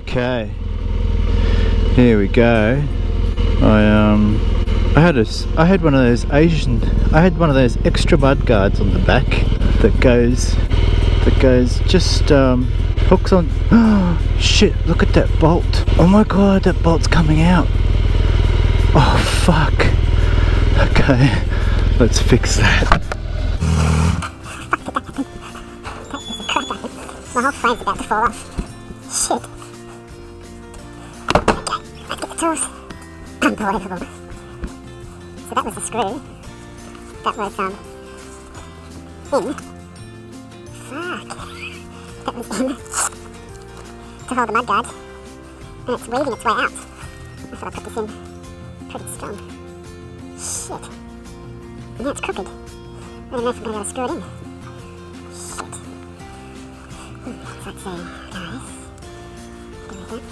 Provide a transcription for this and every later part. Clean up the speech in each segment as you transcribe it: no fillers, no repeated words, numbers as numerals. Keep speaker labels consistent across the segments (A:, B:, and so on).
A: Okay, here we go. I had one of those extra mud guards on the back that goes just hooks on. Oh shit, look at that bolt. Oh my god, that bolt's coming out. Oh fuck. Okay, let's fix that.
B: My whole frame's about to fall off. Shit. Okay, let's get the tools. Unbelievable. So that was the screw. That was, in. Fuck. That was in to hold the mudguard. And it's weaving its way out. I thought I put this in pretty strong. Shit. And now it's crooked. I don't know if I'm going to be able to screw it in. Shit. So let's see, guys. Do that.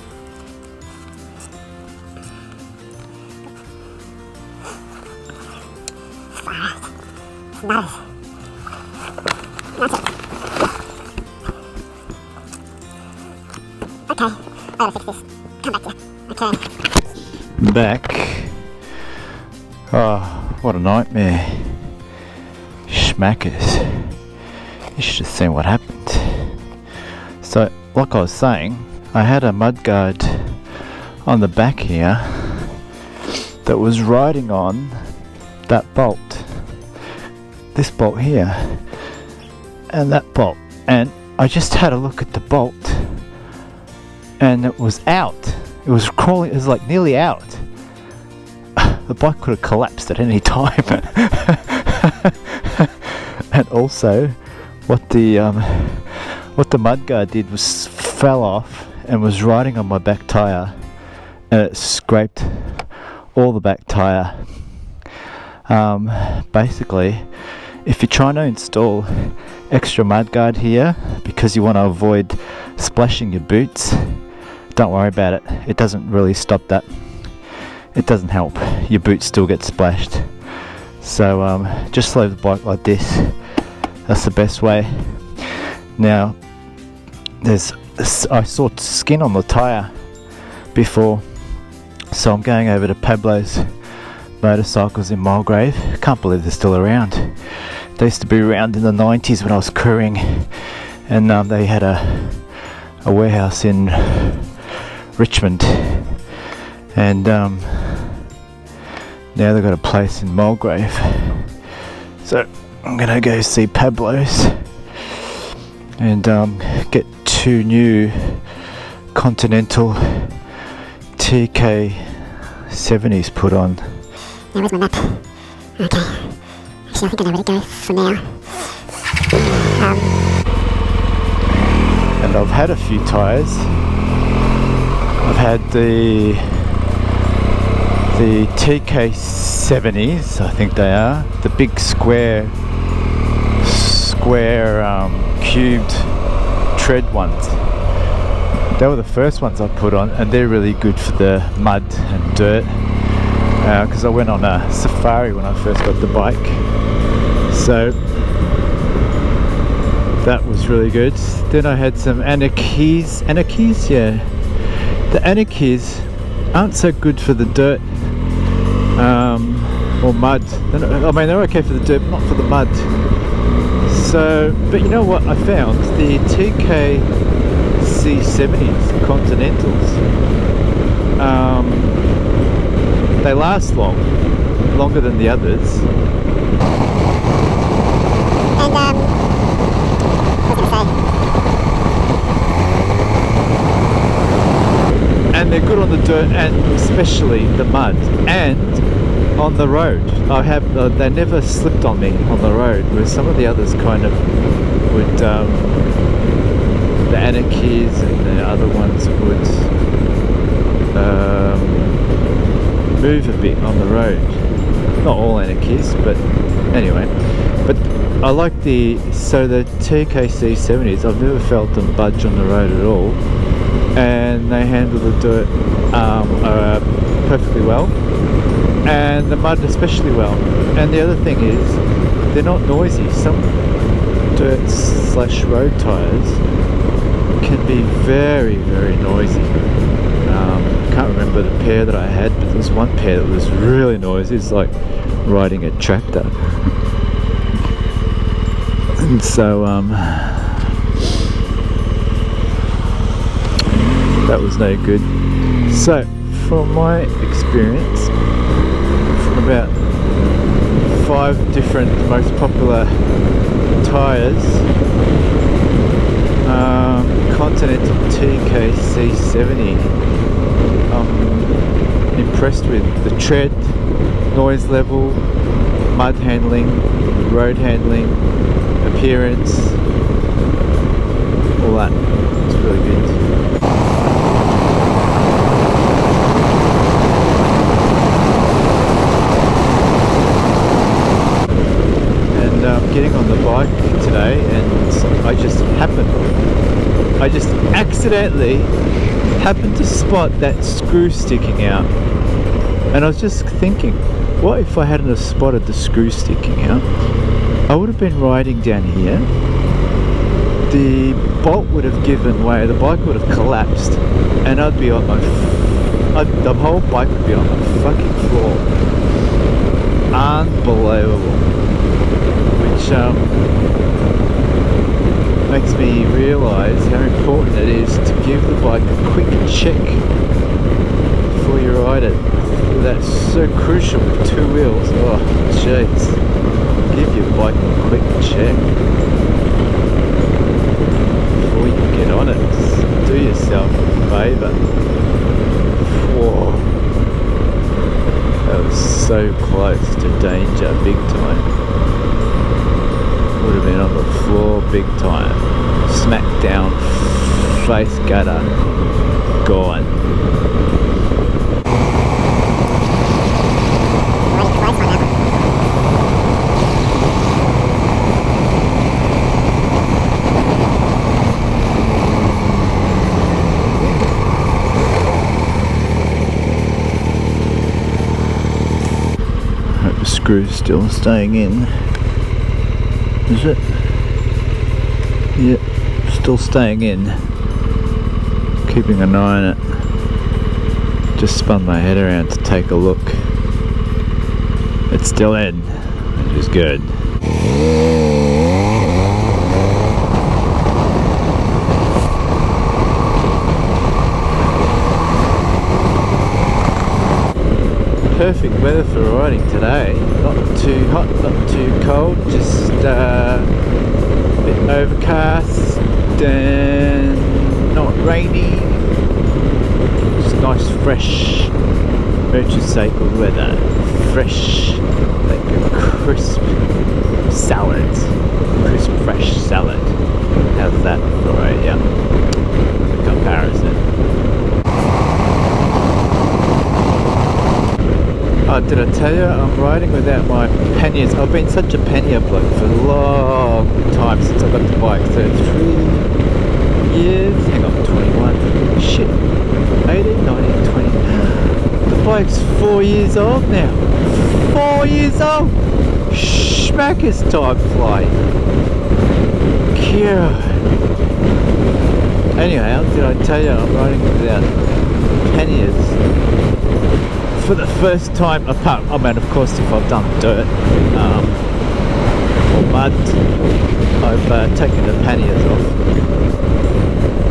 B: Alright. Nice. That's it. Okay, I gotta fix this. Come back to you. Okay.
A: Back. Oh, what a nightmare. Schmackers. You should have seen what happened. So, like I was saying, I had a mudguard on the back here that was riding on that bolt. This bolt here. And that bolt. And I just had a look at the bolt. And it was out. It was crawling, it was like nearly out. The bike could have collapsed at any time. And also, what the mudguard did was fell off and was riding on my back tyre, and it scraped all the back tyre. Basically, if you're trying to install extra mudguard here because you want to avoid splashing your boots, don't worry about it. It doesn't really stop that. It doesn't help. Your boots still get splashed. So just leave the bike like this. That's the best way. Now, I saw skin on the tyre before, so I'm going over to Pablo's Motorcycles in Mulgrave. Can't believe they're still around. They used to be around in the 90s when I was crewing, and they had a warehouse in Richmond, and now they've got a place in Mulgrave. So I'm gonna go see Pablo's and get 2 new Continental TKCs put on.
B: Now where's my map? Okay. Actually, I think I know where to go for now.
A: And I've had a few tyres. I've had the TK70s, I think they are, the big square cubed tread ones. They were the first ones I put on, and they're really good for the mud and dirt, because I went on a safari when I first got the bike, so that was really good. Then I had some Anarchies, yeah. The Anarchies aren't so good for the dirt or mud. I mean, they're okay for the dirt, but not for the mud. So, but you know what I found? The TKC70s, Continentals, they last longer than the others.
B: And, what was I going to say?
A: And they're good on the dirt, and especially the mud, and on the road. They never slipped on me on the road, whereas some of the others kind of would, the Anarchies and the other ones would move a bit on the road. Not all Anarchies, but anyway. But I like the TKC70s, I've never felt them budge on the road at all, and they handle the dirt perfectly well, and the mud especially well. And the other thing is, they're not noisy. Some dirt/road tyres can be very, very noisy. I can't remember the pair that I had, but there was one pair that was really noisy. It's like riding a tractor. And so that was no good. So from my experience, from about 5 different most popular tyres, Continental TKC 70, I'm impressed with the tread, noise level, mud handling, road handling, appearance, all that. It's really good. Getting on the bike today, and I just accidentally happened to spot that screw sticking out, and I was just thinking, what if I hadn't have spotted the screw sticking out? I would have been riding down here, the bolt would have given way, the bike would have collapsed, and I'd be on the whole bike would be on the fucking floor. Unbelievable. Which makes me realise how important it is to give the bike a quick check before you ride it. That's so crucial with 2 wheels. Oh jeez, give your bike a quick check before you get on it. Just do yourself a favour. Whoa, that was so close to danger, big time. Would have been on the floor big time. Smack down, face gutter, gone. Hope the screw's still staying in. Is it? Yep, still staying in. Keeping an eye on it. Just spun my head around to take a look. It's still in, which is good. Perfect weather for riding today. Not too hot, not too cold, just a bit overcast and not rainy. Just nice fresh motorcycle weather. Fresh, like a crisp salad. Crisp fresh salad. How's that for a comparison? Oh, did I tell you I'm riding without my panniers? I've been such a pannier bloke for a long time since I got the bike. So 3 years, hang on, 21, shit, 18, 19, 20. The bike's 4 years old now. 4 years old! Schmackers time flying. God. Anyhow, did I tell you I'm riding without panniers? For the first time, apart, I mean, of course, if I've done dirt or mud, I've taken the panniers off.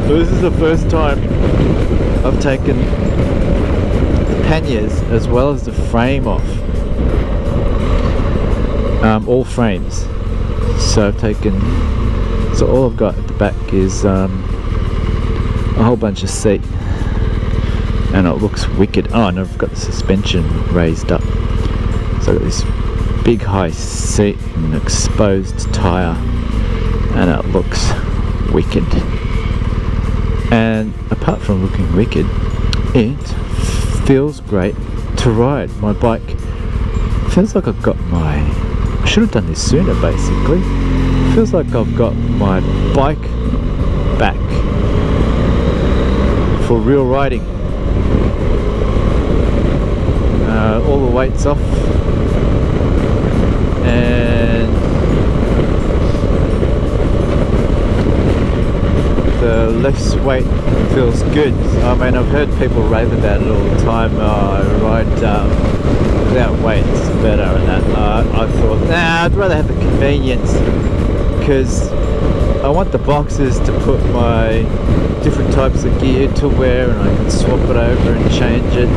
A: So this is the first time I've taken the panniers as well as the frame off. All frames. So I've taken. So all I've got at the back is a whole bunch of seat. And it looks wicked. Oh, and I've got the suspension raised up. So I've got this big high seat and an exposed tyre. And it looks wicked. And apart from looking wicked, it feels great to ride. My bike feels like I've got my... I should have done this sooner, basically. Feels like I've got my bike back for real riding. All the weight's off, and the less weight feels good. I mean, I've heard people rave about it all the time. Ride without weight is better and that. I thought, nah, I'd rather have the convenience, because I want the boxes to put my different types of gear to wear, and I can swap it over and change it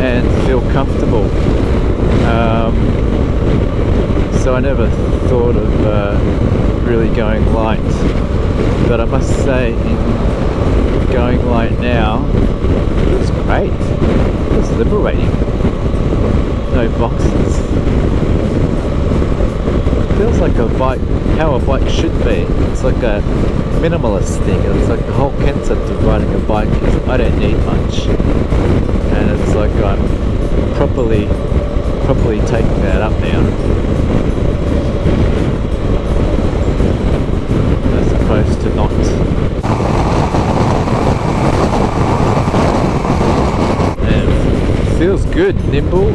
A: and feel comfortable. So I never thought of really going light, but I must say, in going light now, it was great. It was liberating. No boxes. Feels like a bike, how a bike should be. It's like a minimalist thing. It's like the whole concept of riding a bike is I don't need much, and it's like I'm properly taking that up now, as opposed to not. And it feels good, nimble,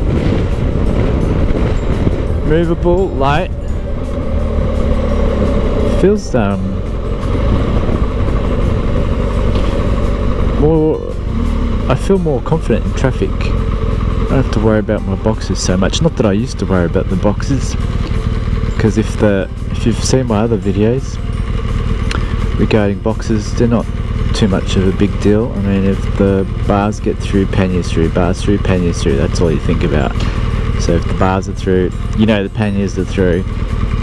A: movable, light. Feels more. I feel more confident in traffic. I don't have to worry about my boxes so much. Not that I used to worry about the boxes, because if you've seen my other videos regarding boxes, they're not too much of a big deal. I mean, if the bars get through, panniers through, bars through, panniers through, that's all you think about. So if the bars are through, you know the panniers are through,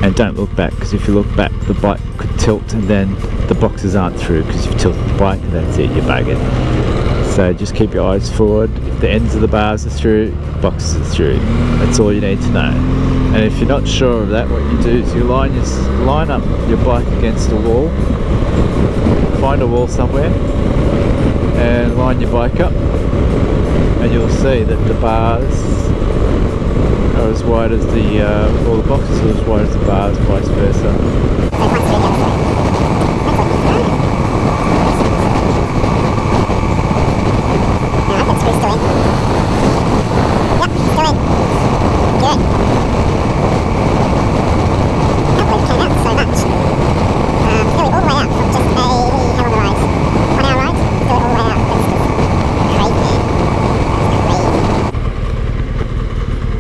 A: and don't look back, because if you look back the bike could tilt and then the boxes aren't through, because you've tilted the bike and that's it, you're buggered. So just keep your eyes forward. If the ends of the bars are through, boxes are through. That's all you need to know. And if you're not sure of that, what you do is you line up your bike against a wall. Find a wall somewhere and line your bike up, and you'll see that the bars are as wide as or the boxes are as wide as the bars, vice versa.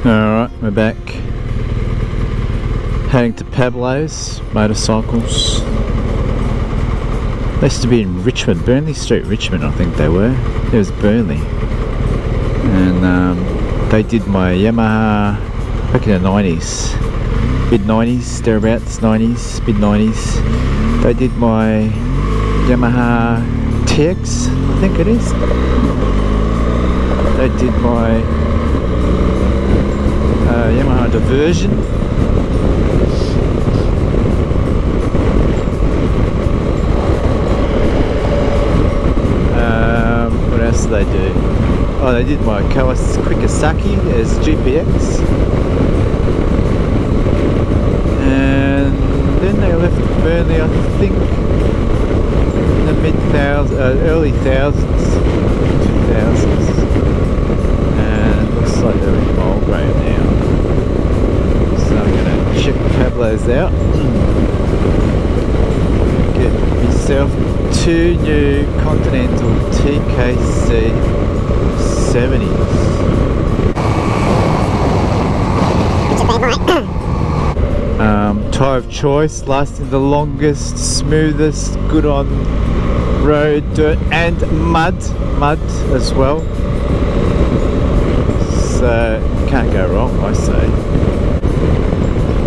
A: Alright, we're back. Heading to Pablo's Motorcycles. They used to be in Richmond, Burnley Street, Richmond, I think they were. It was Burnley. And they did my Yamaha back in the 90s. Mid-90s, thereabouts, 90s, mid-90s. They did my Yamaha TX, I think it is. They did my Yamaha Diversion. What else did they do? Oh, they did my Kawasaki as GPX. And then they left Burnley, I think, in the early thousands, 2000s. And it looks like they're in Mulgrave now. So I'm going to check Pablo's out. Get myself 2 new Continental TKC 70s. Tyre of choice, lasting the longest, smoothest, good on road, dirt and mud as well. So can't go wrong, I say.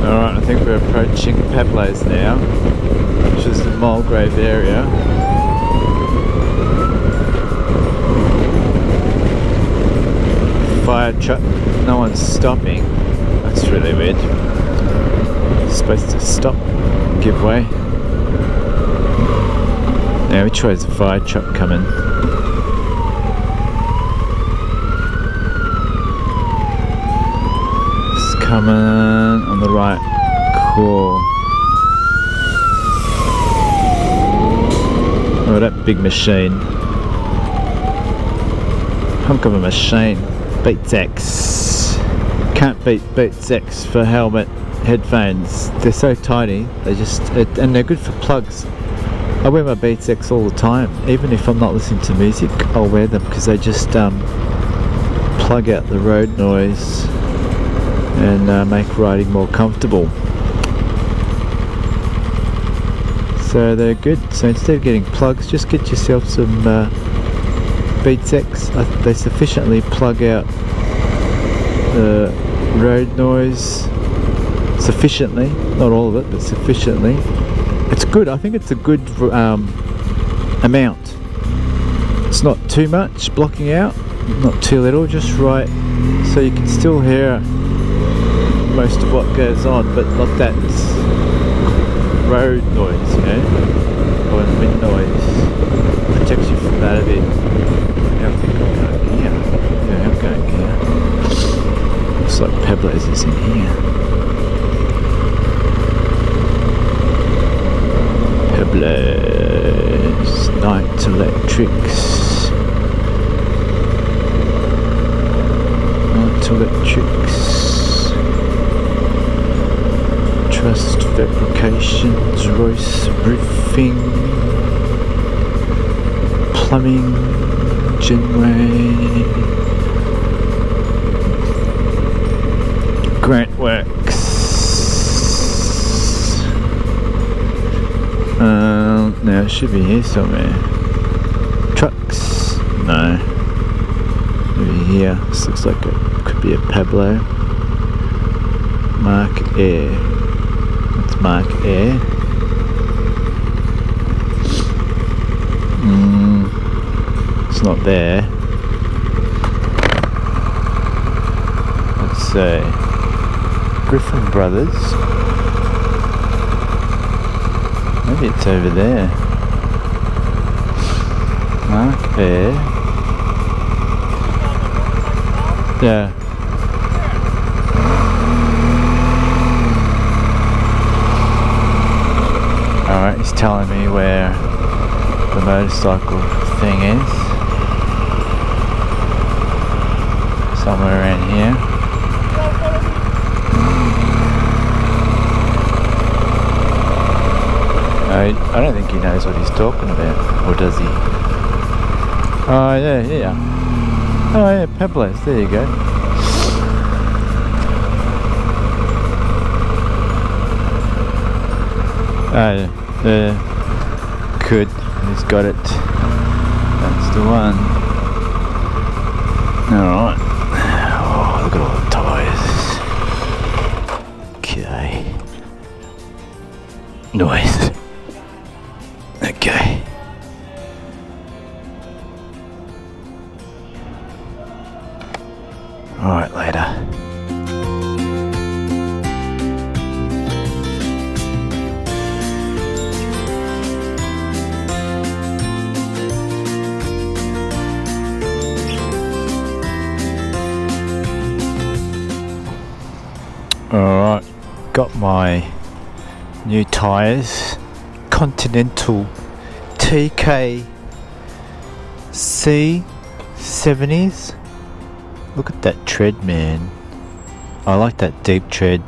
A: Alright, I think we're approaching Pablo's now, which is the Mulgrave area. Fire truck, no one's stopping. That's really weird. Supposed to stop, give way. Now, which way is the fire truck coming? It's coming on the right core. Oh, that big machine. Hunk of a machine. Beats X. Can't beat Beats X for helmet. Headphones, they're so tiny, and they're good for plugs. I wear my Beats X all the time. Even if I'm not listening to music, I'll wear them because they just plug out the road noise and make riding more comfortable. So they're good. So instead of getting plugs, just get yourself some Beats X. They sufficiently plug out the road noise. Sufficiently, not all of it, but sufficiently. It's good. I think it's a good amount. It's not too much blocking out, not too little, just right, so you can still hear most of what goes on, but not that road noise, you know, or wind noise. Protects you from that a bit. Yeah, I think I'm going here. Yeah, I'm going here. Looks like Pebbles is in here. Pebbles, Night Electrics. Night Electrics. Trust Fabrications, Royce Roofing, Plumbing, Genway, Grant Works. Now it should be here somewhere. Trucks? No. Maybe here. This looks like it could be a Pablo. Mark Air. That's Mark Air. It's not there. Let's see. Griffin Brothers. Maybe it's over there. Mark Air. Yeah. Alright, he's telling me where the motorcycle thing is. Somewhere around here. I don't think he knows what he's talking about, or does he? Oh yeah, yeah. Oh yeah, Pebbles, there you go. Oh yeah, good, he's got it. That's the one. Alright. Oh, look at all the tyres. Okay. Noise. Okay. Alright, later. Alright, got my new tyres. Continental TKC 70s. Look at that tread, man. I like that deep tread.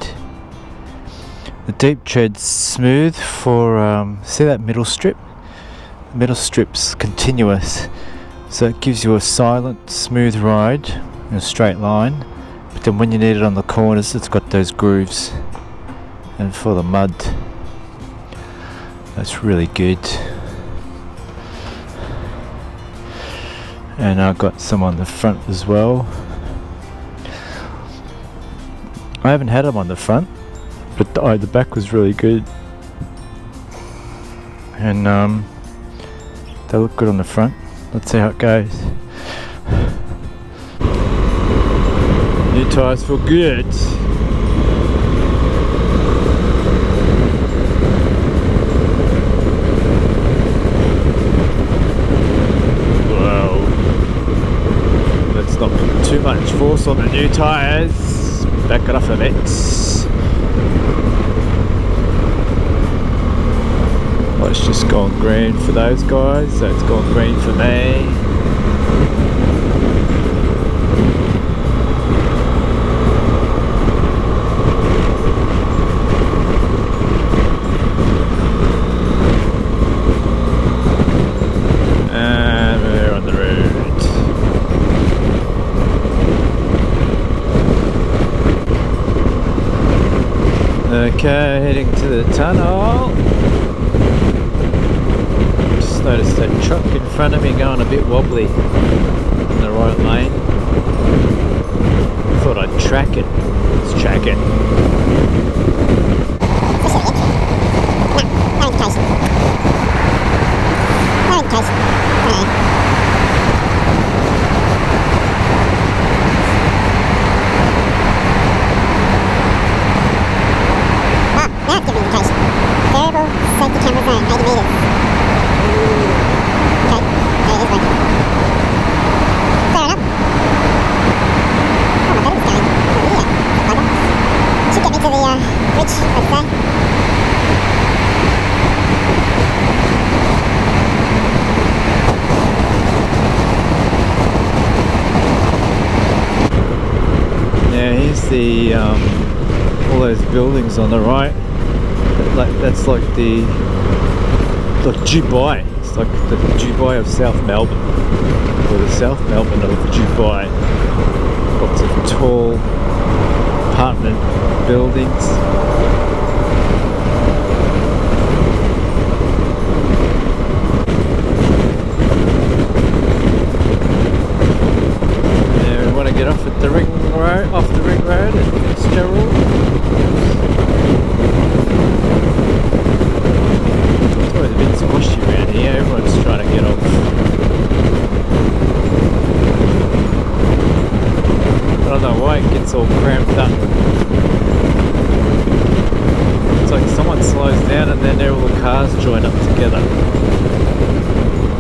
A: The deep tread's smooth for see that middle strip? The middle strip's continuous, so it gives you a silent, smooth ride in a straight line. But then when you need it on the corners, it's got those grooves. And for the mud, that's really good. And I've got some on the front as well. I haven't had them on the front, but the back was really good. And they look good on the front. Let's see how it goes. New tyres feel good. Not put too much force on the new tyres. Back it off a bit. Well, it's just gone green for those guys, so it's gone green for me. Okay, heading to the tunnel. Just noticed that truck in front of me going a bit wobbly in the right lane. Thought I'd track it. Let's track it.
B: No indication. No indication. Now it's giving indication. Variable safety camera zone, 80 metres. Okay, there it is working. Fair enough. Oh, my battery's going. Oh, yeah. Should get me to the bridge, I'd say.
A: Now here's the all those buildings on the right. That's like Dubai. It's like the Dubai of South Melbourne, or the South Melbourne of Dubai. Lots of tall apartment buildings. Yeah, we want to get off at the ring road, off the ring road at Fitzgerald. It's always a bit squashy around here. Everyone's trying to get off. I don't know why it gets all cramped up. It's like someone slows down and then all the cars join up together.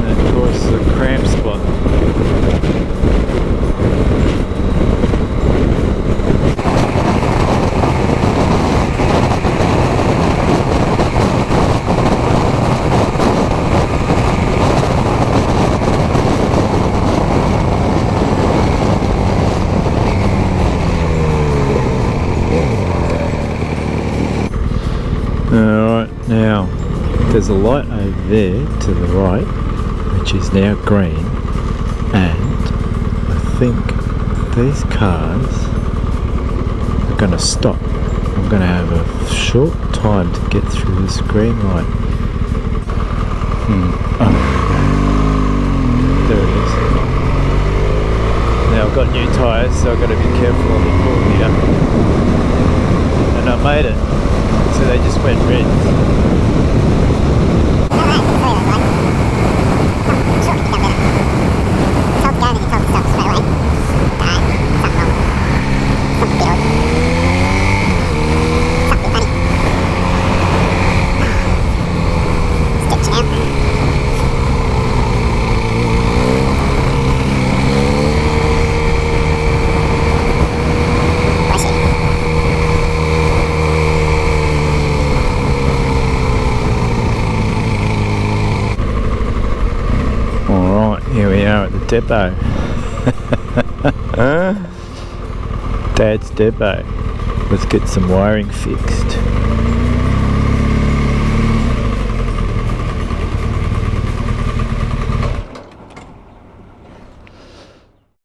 A: And of course the cramp spot. Alright, now there's a light over there to the right which is now green, and I think these cars are going to stop. I'm going to have a short time to get through this green light. Oh, there it is. Now I've got new tyres, so I've got to be careful on the pull here. And I made it. So they just went red. Here we are at the depot. Dad's depot. Let's get some wiring fixed.